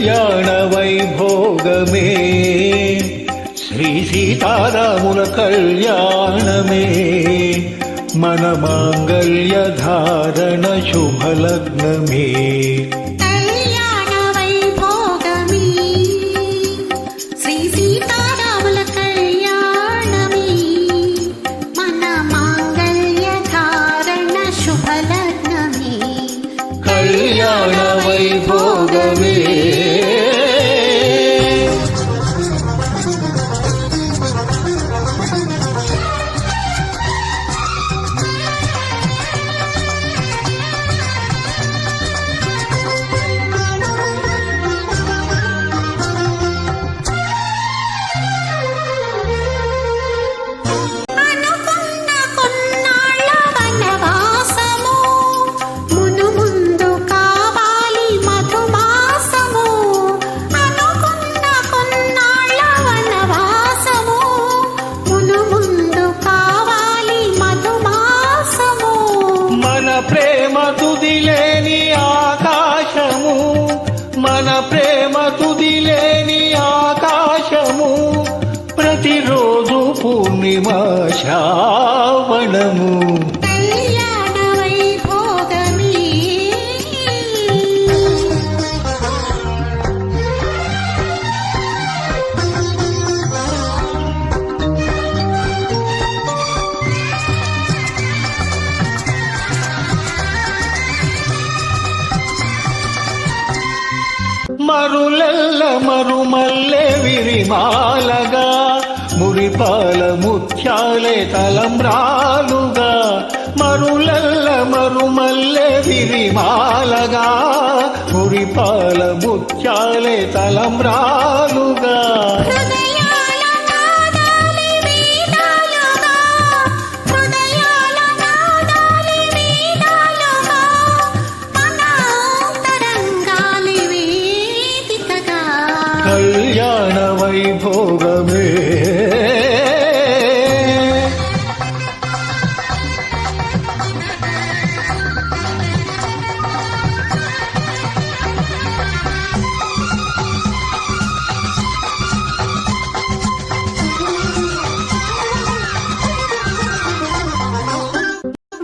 కళ్యాణ వైభోగమే శ్రీ సీతారాముల కళ్యాణమే మన మాంగళ్య ధారణ శుభలగ్నమే కళ్యాణ వైభోగమే ప్రేమ తుదిలేని ఆకాశము మన ప్రేమ తుదిలేని ఆకాశము ప్రతిరోజు పూర్ణిమ శ్రావణము మరులెల్ల మరుమల్లె విరిమాలగా మురిపాల ముత్యాలే తలంబ్రాలుగా మరులెల్ల మరుమల్లె విరిమాలగా మురిపాల ముత్యాలే తలంబ్రాలుగా కళ్యాణ వైభోగమే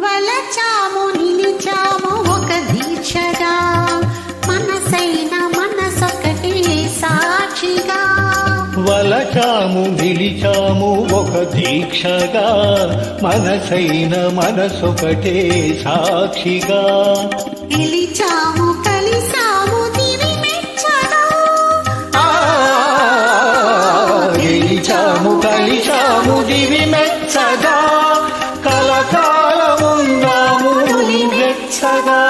వలచాము నిలిచాము ఒక దీక్షగా మనసైన మనసొకటి సాక్షిగా వలచాము నిలిచాము ఒక దీక్షగా మనసైన మనసొకటే సాక్షిగా నిలిచాము కలిసాము దివి మెచ్చగా నిలిచాము కలిసాము దివి మెచ్చగా కలకాలముందాము వెచ్చగా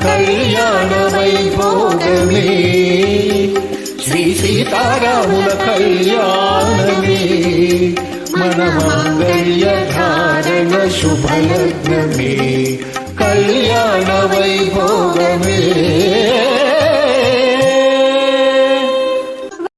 కళ్యాణ వైభోగమే శ్రీ సీతారాముల కళ్యాణమే మన మాంగళ్య ధారణ శుభలగ్నమే కళ్యాణ వైభోగమే